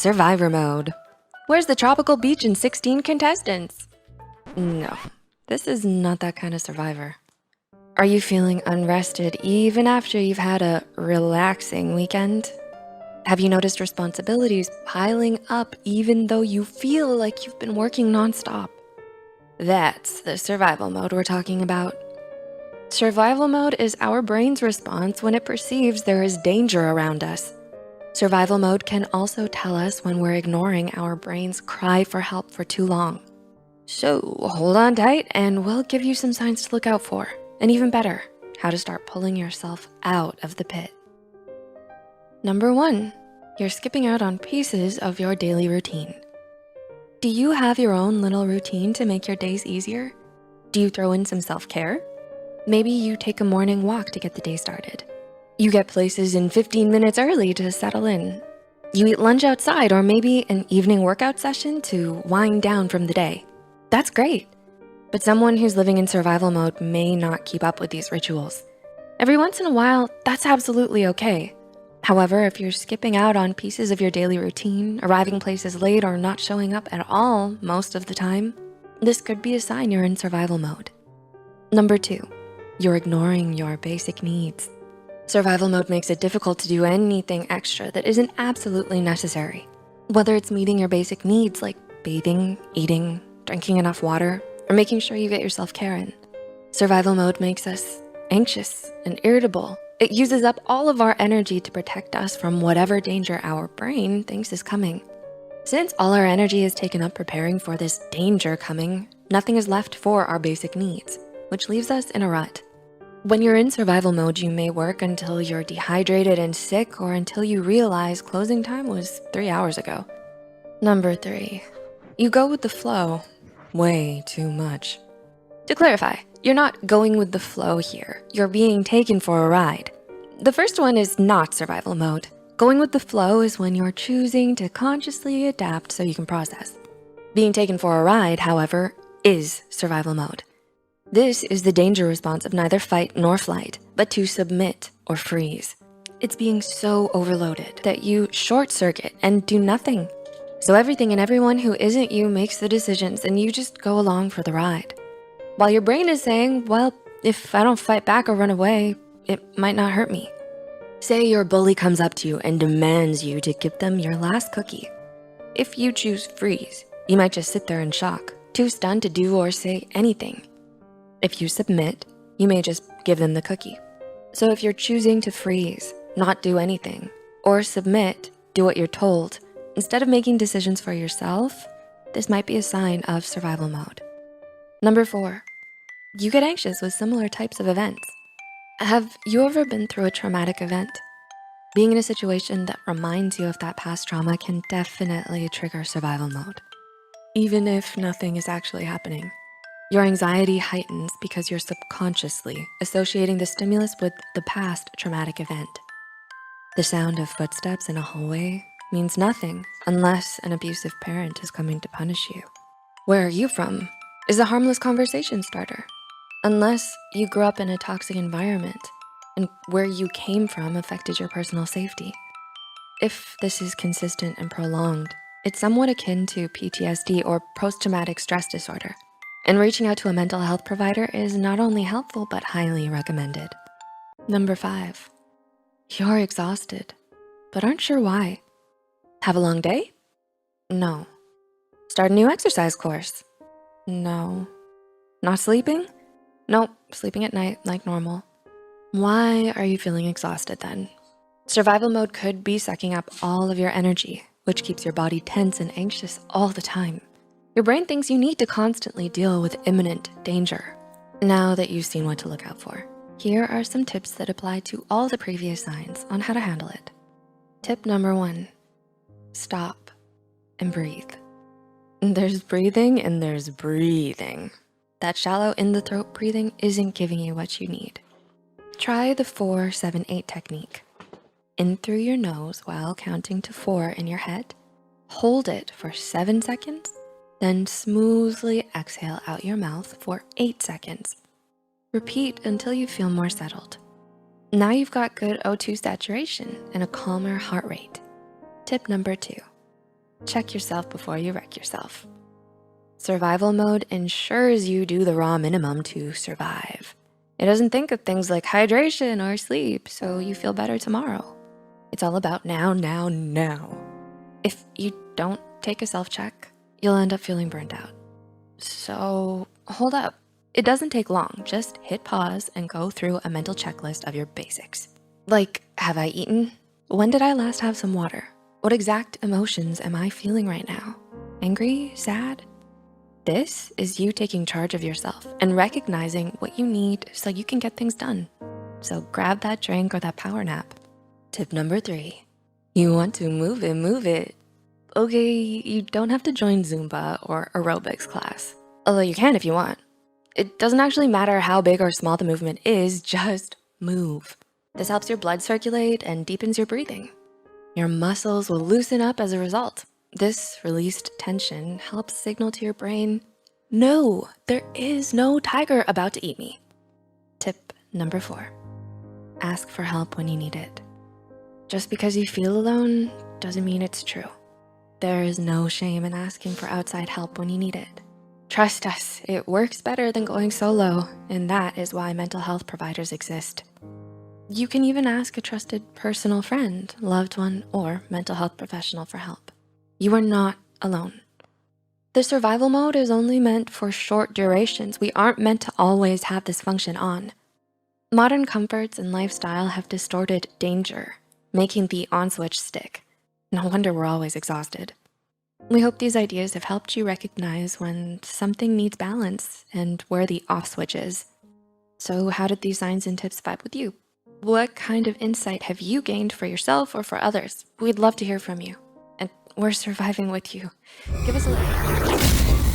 Survivor mode. Where's the tropical beach and 16 contestants? No, this is not that kind of Survivor. Are you feeling unrested even after you've had a relaxing weekend? Have you noticed responsibilities piling up even though you feel like you've been working nonstop? That's the survival mode we're talking about. Survival mode is our brain's response when it perceives there is danger around us. Survival mode can also tell us when we're ignoring our brain's cry for help for too long. So hold on tight and we'll give you some signs to look out for. And even better, how to start pulling yourself out of the pit. Number 1, you're skipping out on pieces of your daily routine. Do you have your own little routine to make your days easier? Do you throw in some self-care? Maybe you take a morning walk to get the day started. You get places in 15 minutes early to settle in. You eat lunch outside or maybe an evening workout session to wind down from the day. That's great. But someone who's living in survival mode may not keep up with these rituals. Every once in a while, that's absolutely okay. However, if you're skipping out on pieces of your daily routine, arriving places late, or not showing up at all most of the time, this could be a sign you're in survival mode. Number 2, you're ignoring your basic needs. Survival mode makes it difficult to do anything extra that isn't absolutely necessary. Whether it's meeting your basic needs like bathing, eating, drinking enough water, or making sure you get your self-care in. Survival mode makes us anxious and irritable. It uses up all of our energy to protect us from whatever danger our brain thinks is coming. Since all our energy is taken up preparing for this danger coming, nothing is left for our basic needs, which leaves us in a rut. When you're in survival mode, you may work until you're dehydrated and sick or until you realize closing time was 3 hours ago. Number 3, you go with the flow way too much. To clarify, you're not going with the flow here. You're being taken for a ride. The first one is not survival mode. Going with the flow is when you're choosing to consciously adapt so you can process. Being taken for a ride, however, is survival mode. This is the danger response of neither fight nor flight, but to submit or freeze. It's being so overloaded that you short circuit and do nothing. So everything and everyone who isn't you makes the decisions and you just go along for the ride. While your brain is saying, well, if I don't fight back or run away, it might not hurt me. Say your bully comes up to you and demands you to give them your last cookie. If you choose freeze, you might just sit there in shock, too stunned to do or say anything. If you submit, you may just give them the cookie. So if you're choosing to freeze, not do anything, or submit, do what you're told, instead of making decisions for yourself, this might be a sign of survival mode. Number 4, you get anxious with similar types of events. Have you ever been through a traumatic event? Being in a situation that reminds you of that past trauma can definitely trigger survival mode. Even if nothing is actually happening, your anxiety heightens because you're subconsciously associating the stimulus with the past traumatic event. The sound of footsteps in a hallway means nothing unless an abusive parent is coming to punish you. Where are you from is a harmless conversation starter, unless you grew up in a toxic environment and where you came from affected your personal safety. If this is consistent and prolonged, it's somewhat akin to PTSD or post-traumatic stress disorder, and reaching out to a mental health provider is not only helpful but highly recommended. Number 5, you're exhausted, but aren't sure why. Have a long day? No. Start a new exercise course? No. Not sleeping? Nope, sleeping at night like normal. Why are you feeling exhausted then? Survival mode could be sucking up all of your energy, which keeps your body tense and anxious all the time. Your brain thinks you need to constantly deal with imminent danger. Now that you've seen what to look out for, here are some tips that apply to all the previous signs on how to handle it. Tip number 1, stop and breathe. There's breathing and there's breathing. That shallow in the throat breathing isn't giving you what you need. Try the 4-7-8 technique. In through your nose while counting to 4 in your head. Hold it for 7 seconds, then smoothly exhale out your mouth for 8 seconds. Repeat until you feel more settled. Now you've got good O2 saturation and a calmer heart rate. Tip number 2, Check yourself before you wreck yourself. Survival mode ensures you do the raw minimum to survive. It doesn't think of things like hydration or sleep, so you feel better tomorrow. It's all about now, now, now. If you don't take a self-check, you'll end up feeling burnt out. So hold up. It doesn't take long. Just hit pause and go through a mental checklist of your basics. Like, have I eaten? When did I last have some water? What exact emotions am I feeling right now? Angry? Sad? This is you taking charge of yourself and recognizing what you need so you can get things done. So grab that drink or that power nap. Tip number 3, you want to move it, move it. Okay, you don't have to join Zumba or aerobics class, although you can if you want. It doesn't actually matter how big or small the movement is, just move. This helps your blood circulate and deepens your breathing. Your muscles will loosen up as a result. This released tension helps signal to your brain, no, there is no tiger about to eat me. Tip number 4, ask for help when you need it. Just because you feel alone doesn't mean it's true. There is no shame in asking for outside help when you need it. Trust us, it works better than going solo, and that is why mental health providers exist. You can even ask a trusted personal friend, loved one, or mental health professional for help. You are not alone. The survival mode is only meant for short durations. We aren't meant to always have this function on. Modern comforts and lifestyle have distorted danger, making the on switch stick. No wonder we're always exhausted. We hope these ideas have helped you recognize when something needs balance and where the off switch is. So how did these signs and tips vibe with you? What kind of insight have you gained for yourself or for others? We'd love to hear from you. And we're surviving with you. Give us a like.